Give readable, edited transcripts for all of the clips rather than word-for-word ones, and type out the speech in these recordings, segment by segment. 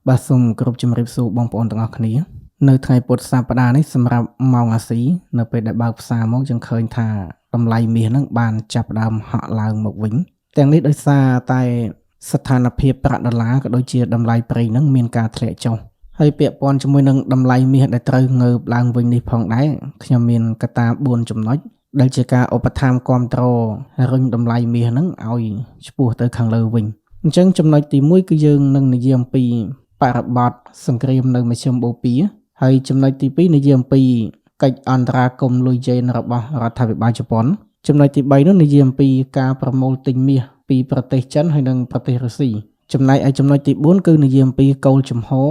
បាទសូមគោរពជំរាបសួរបងប្អូនទាំងអស់គ្នានៅថ្ងៃពុធសប្តាហ៍នេះសម្រាប់ម៉ោងអាស៊ីនៅពេលដែលបើកផ្សារមកយើងឃើញថាតម្លៃមាសហ្នឹងបានចាប់ផ្ដើមហក់ឡើងមកវិញទាំងនេះដោយសារតែស្ថានភាពប្រាក់ដុល្លារក៏ដូចជាតម្លៃប្រេងហ្នឹងមានការធ្លាក់ចុះហើយពាក់ព័ន្ធជាមួយនឹងតម្លៃមាសដែលត្រូវងើបឡើងវិញនេះផងដែរខ្ញុំមានកត្តា4ចំណុចដែលជាការឧបត្ថម្ភគ្រប់គ្រងរុញតម្លៃមាសហ្នឹងឲ្យឆ្ពោះទៅខាងលើវិញអញ្ចឹងចំណុចទី1គឺយើងនឹងនិយាយអំពីបរិបទសង្គ្រាមនៅមជ្ឈិមបូព៌ាហើយចំណុចទី2និយាយអំពីកិច្ចអន្តរាគមន៍លុយយ៉េនរបស់រដ្ឋាភិបាលជប៉ុនចំណុចទី3នោះនិយាយអំពីការប្រមូលទិញមាសពីប្រទេសចិនហើយនិងប្រទេសរុស្ស៊ីចំណែកឯចំណុចទី4គឺនិយាយអំពីគោលជំហរ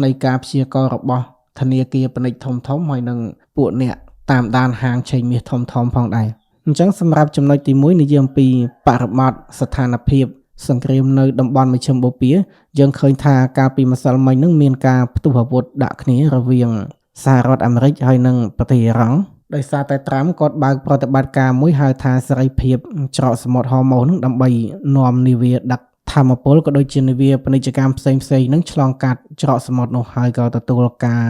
នៃការព្យាករណ៍របស់ធនាគារពាណិជ្ជធំៗហើយនិងពួកអ្នកតាមដានហាងឆេងមាសធំៗផងដែរអញ្ចឹងសម្រាប់ចំណុចទី1និយាយអំពីបរិបទស្ថានភាពសង្គ្រាមនៅតំបន់មជ្ឈិមបូព៌ាយើងឃើញថាកាលពីម្សិលមិញនឹងមានការផ្ទុះអាវុធដាក់គ្នារវាងសហរដ្ឋអាមេរិកហើយនិងប្រទេសអ៊ីរ៉ង់ដោយសារតែត្រាំគាត់បើកប្រតិបត្តិការមួយហៅថាសេរីភាពច្រកសមុទ្រហូម៉ូនឹងដើម្បីនាំនាវាដឹកថាមពលក៏ដូចជានាវាពាណិជ្ជកម្មផ្សេងៗនឹងឆ្លងកាត់ច្រកសមុទ្រនោះហើយក៏ទទួលការ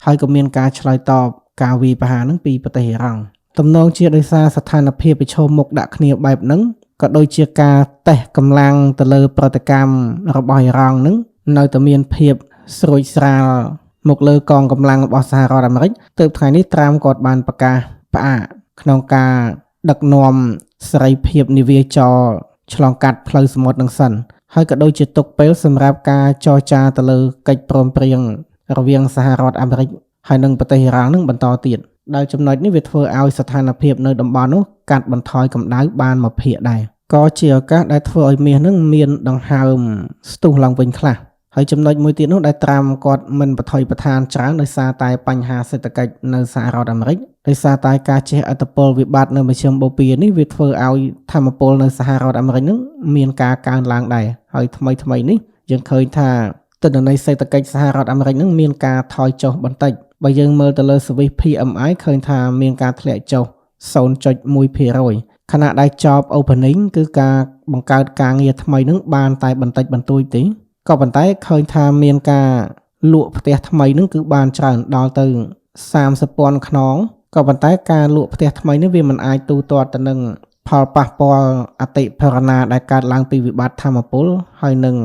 ហើយក៏មានការឆ្លើយតបការវាយប្រហារនឹងពីប្រទេសអ៊ីរ៉ង់ទំនងជាដោយសារស្ថានភាពប្រឈមមុខដាក់គ្នាបែបហ្នឹងក៏ដូចជាការតេស្តកម្លាំងទៅលើប្រតិកម្មរបស់អ៊ីរ៉ង់នឹងនៅតែមានភាពស្រួចស្រាលមកលើកងកម្លាំងរបស់សហរដ្ឋអាមេរិកទើបថ្ងៃនេះត្រាំគាត់បានប្រកាសផ្អាកក្នុងការដឹកនាំសេរីភាពនាវាចរឆ្លងកាត់ផ្លូវសមុទ្រនឹងសិនហើយក៏ដូចជាទុកពេលសម្រាប់ការចរចាទៅលើកិច្ចព្រមព្រៀងរវាងសហរដ្ឋអាមេរិកហើយនិងប្រទេសអ៊ីរ៉ង់នឹងបន្តទៀតដែលចំណុចនេះវាធ្វើឲ្យស្ថានភាពនៅតំបន់នោះកាត់បន្ថយកម្ដៅបានមួយភាគដែរក៏ជាឱកាសដែលធ្វើឲ្យមាសនឹងមានដង្ហើមស្ទុះឡើងវិញខ្លះហើយចំណុចមួយទៀតនោះដែលត្រាំគាត់មិនបថុយប្រឋានច្រើនដោយសារតែបញ្ហាសេដ្ឋកិច្ចនៅសហរដ្ឋអាមេរិកដោយសារតែការជះឥទ្ធិពលវិបត្តិនៅមជ្ឈិមបូព៌ានេះវាធ្វើឲ្យធម្មពលនៅសហរដ្ឋអាមេរិកនឹងមានការកើនឡើងដែរហើយថ្មីនេះយើងឃើញថាទិន្នន័យសេដ្ឋកិច្ចសហរដ្ឋអាមេរិកនឹងមានការថយចុះបន្តិចបើយើងមើលទៅលើសវិស PMI ឃើញថាមានការធ្លាក់ចុះ 0.1% ខណៈដែល Job Opening គឺការបង្កើតការងារថ្មីនឹងបានតែបន្តិចបន្តួចទេក៏ប៉ុន្តែឃើញថាមានការលក់ផ្ទះថ្មីនឹងគឺបានច្រើនដល់ទៅ 30,000 ខ្នងក៏ប៉ុន្តែការលក់ផ្ទះថ្មីនេះវាមិនអាចទូទាត់ទៅនឹងផលប៉ះពាល់អតិផរណាដែលកើតឡើងពីវិបត្តិថាមពលហើយនឹង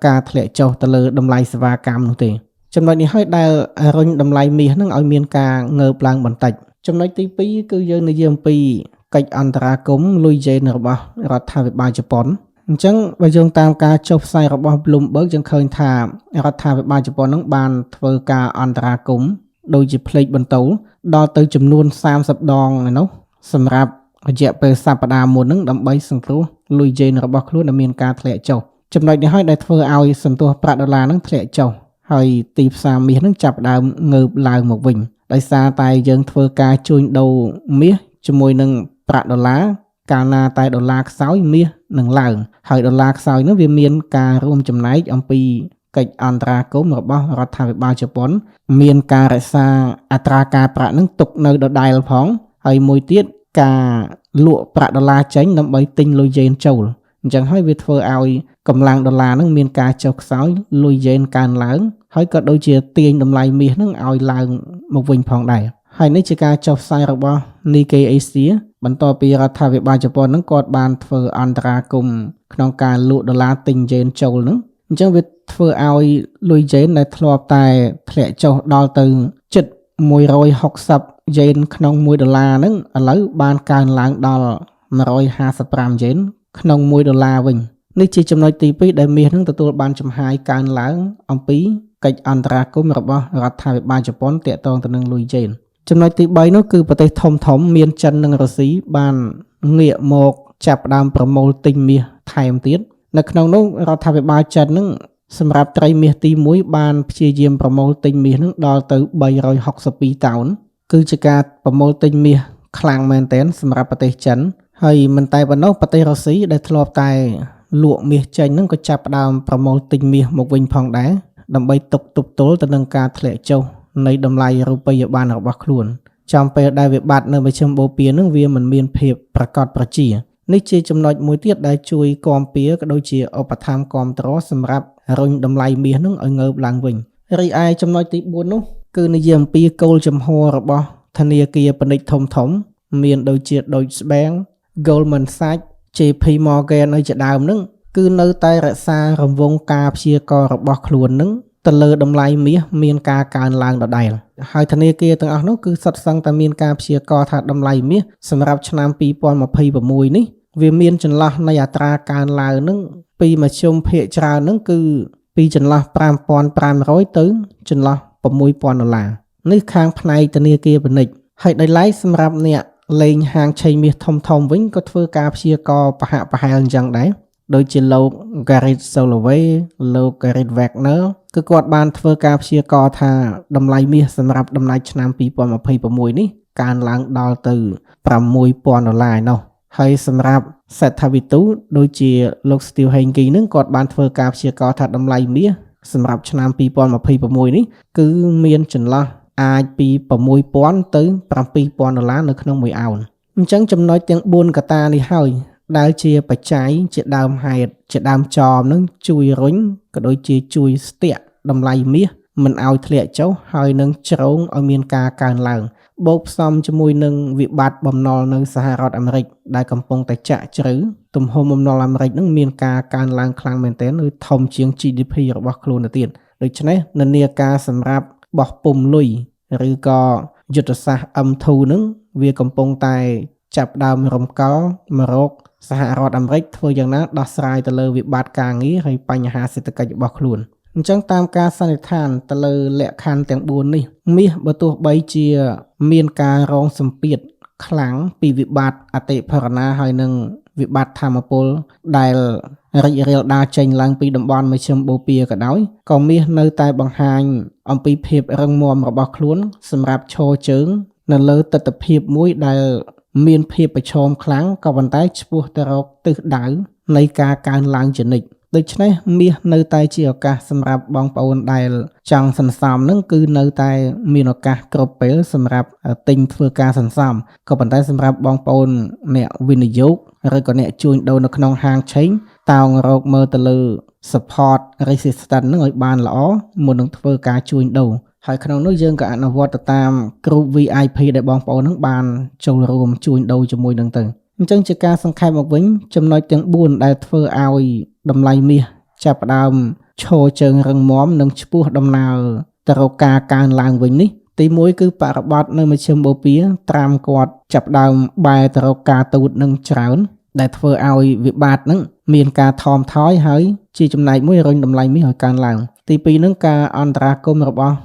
ការធ្លាក់ចុះទៅលើតម្លៃសេវាកម្មនោះទេចំណុចនេះហើយដែលរុញតម្លៃមាសនឹងឲ្យមានការងើបឡើងបន្តិចចំណុចទី2គឺយើងនិយាយអំពីកិច្ចអន្តរាគមន៍លុយយ៉េនរបស់រដ្ឋាភិបាលជប៉ុនអញ្ចឹងបើយើងតាមការចុះផ្សាយរបស់ Bloomberg យើងឃើញថារដ្ឋាភិបាលជប៉ុននឹងបានធ្វើការអន្តរាគមន៍ដូចជាផ្លេកបន្ទោលដល់ទៅចំនួន30ដងឯនោះសម្រាប់រយៈពេលសប្តាហ៍មុននឹងដើម្បីសង្គ្រោះលុយយ៉េនរបស់ខ្លួនដែលមានការធ្លាក់ចុះចំណុចនេះហើយដែលធ្វើឲ្យសន្ទុះប្រាក់ដុល្លារនឹងធ្លាក់ចុះហើយទីផ្សារមាសនឹងចាប់ផ្ដើមងើបឡើងមកវិញដោយសារតែយើងធ្វើការជួញដូរមាសជាមួយនឹងប្រាក់ដុល្លារកាលណាតែដុល្លារខ្សោយមាសនឹងឡើងហើយដុល្លារខ្សោយនោះវាមានការរួមចំណែកអំពីកិច្ចអន្តរាគមន៍របស់រដ្ឋាភិបាលជប៉ុនមានការរក្សាអត្រាការប្រាក់នឹងទុកនៅដដែលផងហើយមួយទៀតការលក់ប្រាក់ដុល្លារចេញដើម្បីទិញលុយយ៉េនចូលអញ្ចឹងហើយវាធ្វើឲ្យកម្លាំងដុល្លារនឹងមានការចុះខ្សោយលុយយ៉េនកើនឡើងហើយក៏ដូចជាទាញតម្លៃមាសនឹងឲ្យឡើងមកវិញផងដែរហើយនេះជាការចុះផ្សាយរបស់ Nikkei Asia បន្ទាប់ពីរដ្ឋាភិបាលជប៉ុននឹងគាត់បានធ្វើអន្តរាគមន៍ក្នុងការលក់ដុល្លារទិញយ៉េនចូលនឹងអញ្ចឹងវាធ្វើឲ្យលុយយ៉េនដែលធ្លាប់តែធ្លាក់ចុះដល់ទៅជិត160យ៉េនក្នុង1ដុល្លារហ្នឹងឥឡូវបានកើនឡើងដល់155យ៉េនក្នុង1ដុល្លារវិញនេះជាចំណុចទី2ដែលមាសនឹងទទួលបានចំហាយកើនឡើងអំពីកិច្ចអន្តរាគមន៍របស់រដ្ឋាភិបាលជប៉ុនទាក់ទងទៅនឹងលុយយ៉េនចំណុចទី3នោះគឺប្រទេសធំមានចិននិងរុស្ស៊ីបានងាកមកចាប់ផ្ដើមប្រមូលទិញមាសថែមទៀតនៅក្នុងនោះរដ្ឋាភិបាលចិននឹងសម្រាប់ត្រីមាសទី1បានព្យាយាមប្រមូលទិញមាសនឹងដល់ទៅ362តោនគឺជាការប្រមូលទិញមាសខ្លាំងមែនទែនសម្រាប់ប្រទេសចិនហើយមិនតែប៉ុណ្ណោះប្រទេសរុស្ស៊ីដែលធ្លាប់តែលក់មាសចេញនឹងក៏ចាប់ផ្ដើមប្រមូលទិញមាសមកវិញផងដែរដើម្បីទប់ទល់ទៅនឹងការធ្លាក់ចុះនៃតម្លៃរូបិយប័ណ្ណរបស់ខ្លួនចំពេលដែលវិបត្តិនៅមជ្ឈិមបូព៌ានឹងវាមិនមានភាពប្រកបប្រជា នេះជាចំណុចមួយទៀតដែលជួយគាំពារក៏ដូចជាឧបត្ថម្ភគាំទ្រសម្រាប់រុញតម្លៃមាសនឹងឲ្យងើបឡើងវិញរីឯចំណុចទី4នោះគឺនិយាយអំពីគោលជំហររបស់ធនាគារពាណិជ្ជធំៗមានដូចជា Deutsche Bank, Goldman Sachs, JP Morgan ឲ្យជាដើមនឹងគឺនៅតែរក្សារង្វង់ការព្យាករណ៍របស់ខ្លួននឹងទៅលើតម្លៃមាសមានការកើនឡើងដដែលហើយធនាគារទាំងអស់នោះគឺសុទ្ធសឹងតែមានការព្យាករណ៍ថាតម្លៃមាសសម្រាប់ឆ្នាំ2026នេះវាមានចន្លោះនៃអត្រាកើនឡើងនឹងពីមធ្យមភាគច្រើននឹងគឺពីចន្លោះ $5,500 ទៅចន្លោះ $6,000 នេះខាងផ្នែកធនាគារពាណិជ្ជហើយដោយឡែកសម្រាប់អ្នកលេងហាងឆេងមាសធំៗវិញក៏ធ្វើការព្យាករណ៍ប្រហាក់ប្រហែលអញ្ចឹងដែរដូចជាលោក Gareth Soloway លោក Gareth Wagner គឺគាត់បានធ្វើការព្យាករណ៍ថាតម្លៃមាសសម្រាប់ដំណាច់ឆ្នាំ2026នេះកើនឡើងដល់ទៅ $6,000 នោះហើយសម្រាប់សេដ្ឋវិទូដូចជាលោក Steve Hanke នឹងគាត់បានធ្វើការព្យាករណ៍ថាតម្លៃមាសសម្រាប់ឆ្នាំ2026នេះគឺមានចន្លោះអាចពី $6,000 ទៅ $7,000 នៅក្នុងមួយអោនអញ្ចឹងចំណុចទាំង4កត្តានេះហើយដែលជាបច្ច័យជាដើមហេតុជាដើមចមនឹងជួយរុញក៏ដូចជាជួយស្ទាក់តម្លៃមាសមិនឲ្យធ្លាក់ចុះហើយនឹងជ្រងឲ្យមានការកើនឡើងបូកផ្សំជាមួយនឹងវិបត្តិបំណុលនៅសហរដ្ឋអាមេរិកដែលកំពុងតែចាក់ជ្រៅទំហំបំណុលអាមេរិកនឹងមានការកើនឡើងខ្លាំងមែនទែនឬធំជាង GDP របស់ខ្លួនទៅទៀតដូច្នេះនានាការសម្រាប់បោះពុម្ពលុយឬក៏យុទ្ធសាស្ត្រ M2 នឹងវាកំពុងតែចាប់ដើមរំកល់មករកសហរដ្ឋអាមេរិកធ្វើយ៉ាងណាដោះស្រាយទៅលើវិបត្តិការងារហើយបញ្ហាសេដ្ឋកិច្ចរបស់ខ្លួនអញ្ចឹងតាមការសន្និដ្ឋានទៅលើលក្ខខណ្ឌទាំង4នេះមាសបើទោះបីជាមានការរងសម្ពាធខ្លាំងពីវិបត្តិអតិផរណាហើយនឹងវិបត្តិធម្មពលដែលរីករាលដាលចេញឡើងពីតំបន់មជ្ឈិមបូព៌ាក៏ដោយក៏មាសនៅតែបង្ហាញអំពីភាពរឹងមាំរបស់ខ្លួនសម្រាប់ឈរជើងនៅលើទិដ្ឋភាពមួយដែលមានភាពប្រឈមខ្លាំងក៏ប៉ុន្តែឆ្ពោះទៅរកទិសដៅនៃការកើនឡើងជានិច្ចដូច្នេះមាសនៅតែជាឱកាសសម្រាប់បងប្អូនដែលចង់សន្សំនឹងគឺនៅតែមានឱកាសគ្រប់ពេលសម្រាប់ទិញធ្វើការសន្សំក៏ប៉ុន្តែសម្រាប់បងប្អូនអ្នកវិនិយោគឬក៏អ្នកជួញដូរនៅក្នុងហាងឆេងតោងរកមើលទៅលើ support resistance នឹងឲ្យបានល្អមុននឹងធ្វើការជួញដូរហើយក្នុងនោះយើងក៏អនុវត្តទៅតាមគ្រូ VIP ដែលបងប្អូននឹងបានចូលរួមជួញដូរជាមួយនឹងទៅអញ្ចឹងជាការសង្ខេបមកវិញចំណុចទាំង4ដែលធ្វើឲ្យតម្លៃមាសចាប់ផ្ដើមឈរជើងរឹងមាំនិងឆ្ពោះដំណើរទៅរកការកើនឡើងវិញនេះទី1គឺបរិបត្តិនៅមជ្ឈិមបូព៌ាត្រាំគាត់ចាប់ផ្ដើមបែរទៅរកការទូតនឹងច្រើនដែលធ្វើឲ្យវិបត្តិនឹងមានការថមថយហើយជាចំណែកមួយរុញតម្លៃមាសឲ្យកើនឡើងទី2នឹងការអន្តរាគមន៍របស់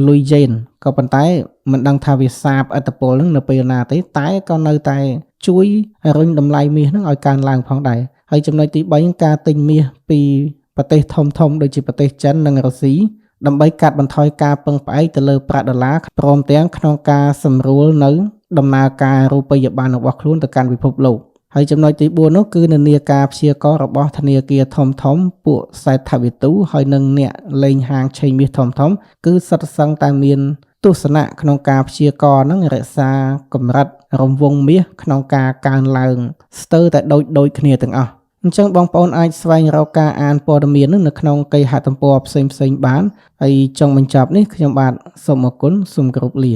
លុយយេនក៏ប៉ុន្តែមិនដឹងថាវាសាបឥទ្ធិពលនឹងនៅពេលណាទេតែក៏នៅតែជួយរុញតម្លៃមាសនឹងឲ្យកើនឡើងផងដែរហើយចំណុចទី3ការទិញមាសពីប្រទេសធំៗដូចជាប្រទេសចិននិងរុស្ស៊ីដើម្បីកាត់បន្ថយការពឹងផ្អែកទៅលើប្រាក់ដុល្លារព្រមទាំងក្នុងការសម្រួលនៅដំណើរការរូបិយប័ណ្ណរបស់ខ្លួនទៅកាន់ពិភពលោកហើយចំណុចទី4នោះគឺនានាការព្យាករណ៍របស់ធនាគារធំពួកសេដ្ឋវិទូហើយនិងអ្នកលេងហាងឆេងមាសធំគឺសុទ្ធសឹងតែមានទស្សនៈក្នុងការព្យាករណ៍នឹងរក្សាកម្រិតរង្វង់មាសក្នុងការកើនឡើងស្ទើរតែដូចគ្នាទាំងអស់អញ្ចឹងបងប្អូនអាចស្វែងរកការអានព័ត៌មាននៅក្នុងគេហទំព័រផ្សេងៗបានហើយចុងបញ្ចប់នេះខ្ញុំបាទសូមអរគុណសូមគោរពលា